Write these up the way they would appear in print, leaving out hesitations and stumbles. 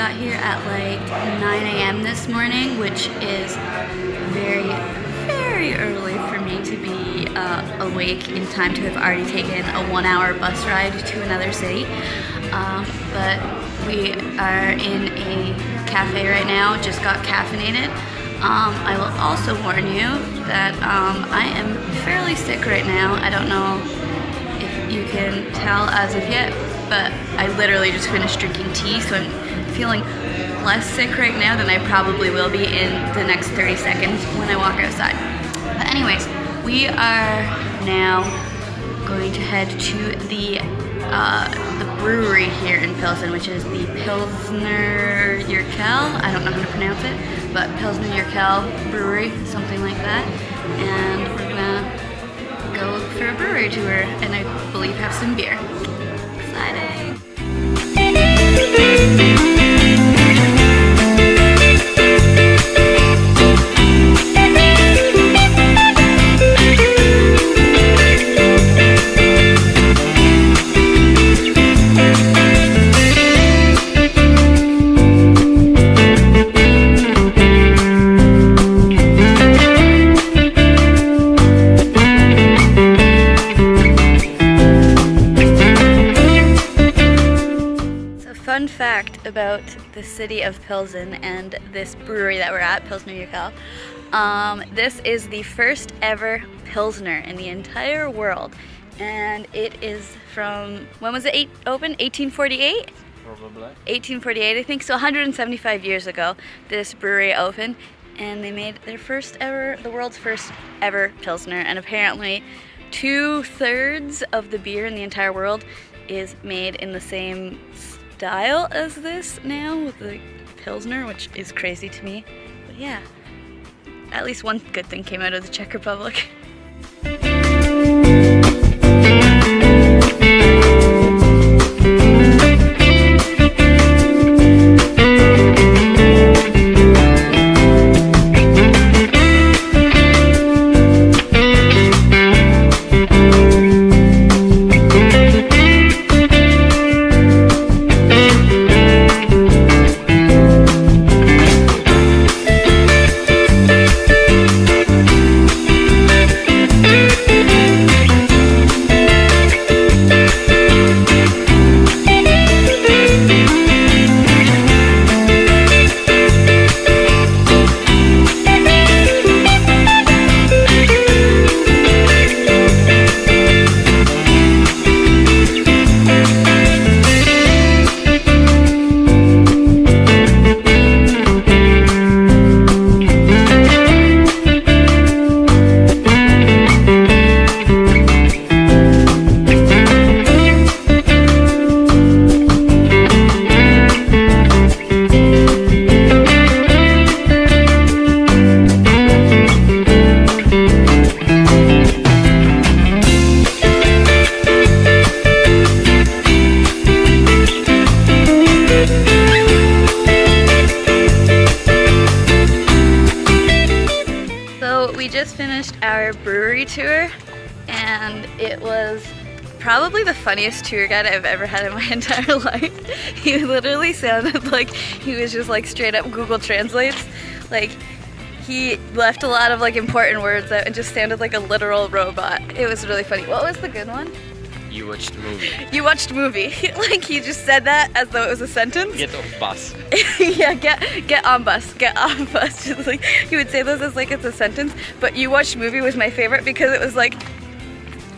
got here at like 9 a.m. this morning, which is very, very early for me to be awake in time to have already taken a 1-hour bus ride to another city. But we are in a cafe right now, just got caffeinated. I will also warn you that I am fairly sick right now. I don't know if you can tell as of yet, but I literally just finished drinking tea, so I'm feeling less sick right now than I probably will be in the next 30 seconds when I walk outside. But anyways, we are now going to head to the brewery here in Pilsen, which is the Pilsner Urquell. I don't know how to pronounce it, but Pilsner Urquell Brewery, something like that. And we're gonna go for a brewery tour and I believe have some beer. Exciting! Fun fact about the city of Pilsen and this brewery that we're at, Pilsner Urquell. This is the first ever Pilsner in the entire world. And it is from, when was it opened? 1848? Probably. 1848, I think. So 175 years ago, this brewery opened. And they made their first ever, the world's first ever Pilsner. And apparently 2/3 of the beer in the entire world is made in the same style as this now with the Pilsner, which is crazy to me. But yeah, at least one good thing came out of the Czech Republic. We just finished our brewery tour and it was probably the funniest tour guide I've ever had in my entire life. He literally sounded like he was just like straight up Google Translates. Like he left a lot of like important words out and just sounded like a literal robot. It was really funny. What was the good one? You watched movie. You watched movie. Like he just said that as though it was a sentence. Get off bus. Yeah, get on bus. Get off bus. Just like he would say those as like it's a sentence. But you watched movie was my favorite because it was like,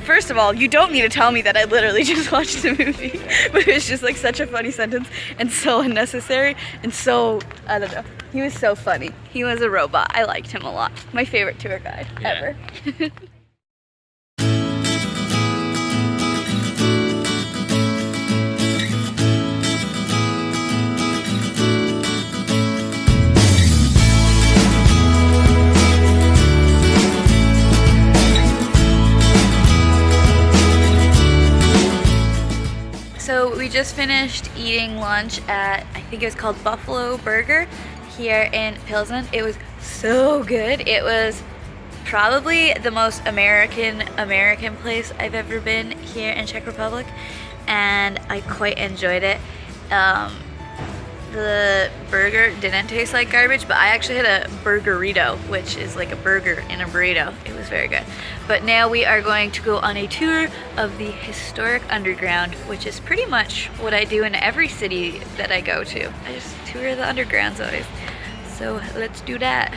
first of all, you don't need to tell me that I literally just watched the movie. But it was just like such a funny sentence and so unnecessary and so, I don't know. He was so funny. He was a robot. I liked him a lot. My favorite tour guide ever. So we just finished eating lunch at, I think it was called Buffalo Burger here in Pilsen. It was so good. It was probably the most American place I've ever been here in Czech Republic, and I quite enjoyed it. the burger didn't taste like garbage, but I actually had a burgerito, which is like a burger in a burrito. It was very good. But now we are going to go on a tour of the historic underground, which is pretty much what I do in every city that I go to. I just tour the undergrounds always. So let's do that.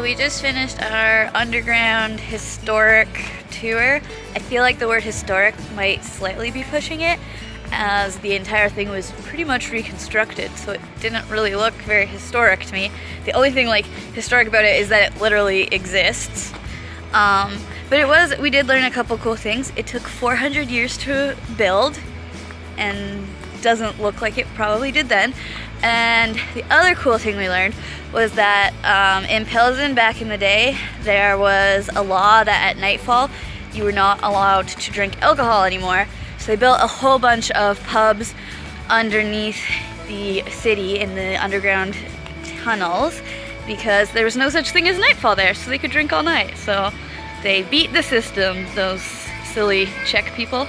We just finished our underground historic tour. I feel like the word historic might slightly be pushing it, as the entire thing was pretty much reconstructed, so it didn't really look very historic to me. The only thing like historic about it is that it literally exists. But we did learn a couple cool things. It took 400 years to build and doesn't look like it probably did then. And the other cool thing we learned was that in Pilsen back in the day, there was a law that at nightfall you were not allowed to drink alcohol anymore. So they built a whole bunch of pubs underneath the city in the underground tunnels because there was no such thing as nightfall there, so they could drink all night. So they beat the system, those silly Czech people.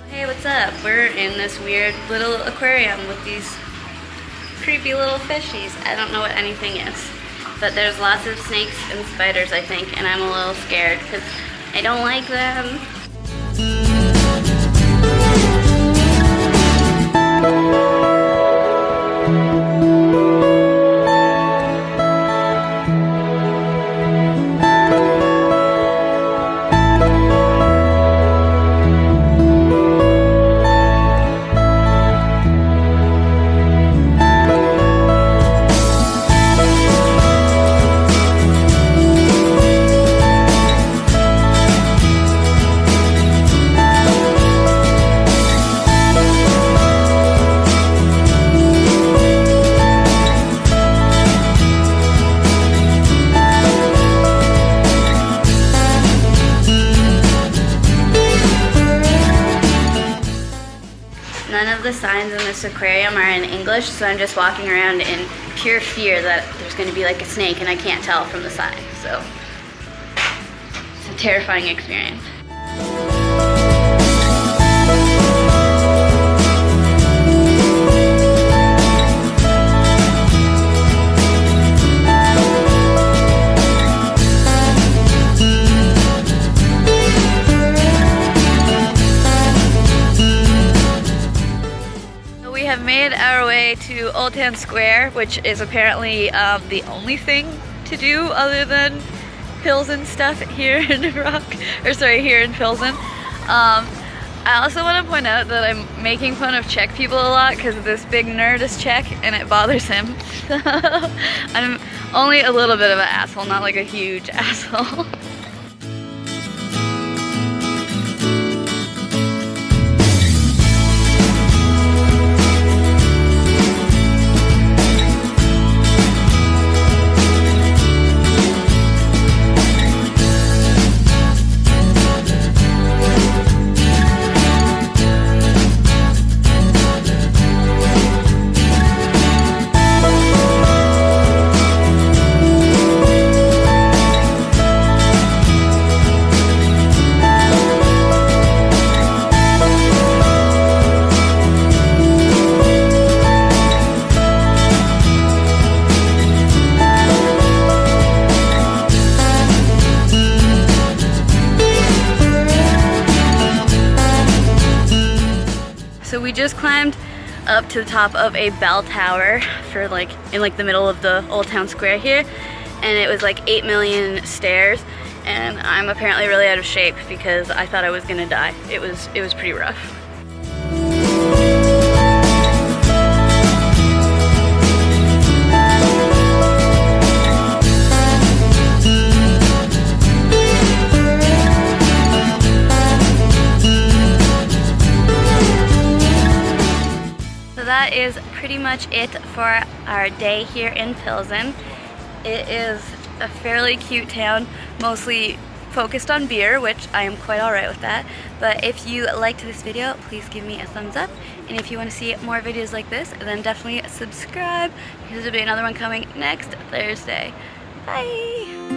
Hey, what's up? We're in this weird little aquarium with these creepy little fishies. I don't know what anything is, but there's lots of snakes and spiders, I think, and I'm a little scared because I don't like them. None of the signs in this aquarium are in English, so I'm just walking around in pure fear that there's going to be like a snake and I can't tell from the sign. So it's a terrifying experience. Made our way to Old Town Square, which is apparently the only thing to do other than Pilsen stuff here in Prague, or sorry, here in Pilsen. I also want to point out that I'm making fun of Czech people a lot because this big nerd is Czech and it bothers him. So I'm only a little bit of an asshole, not like a huge asshole. So we just climbed up to the top of a bell tower for in the middle of the Old Town Square here, and it was like 8 million stairs, and I'm apparently really out of shape because I thought I was gonna die. It was pretty rough. That is pretty much it for our day here in Pilsen. It is a fairly cute town, mostly focused on beer, which I am quite alright with that. But if you liked this video, please give me a thumbs up. And if you want to see more videos like this, then definitely subscribe, because there'll be another one coming next Thursday. Bye!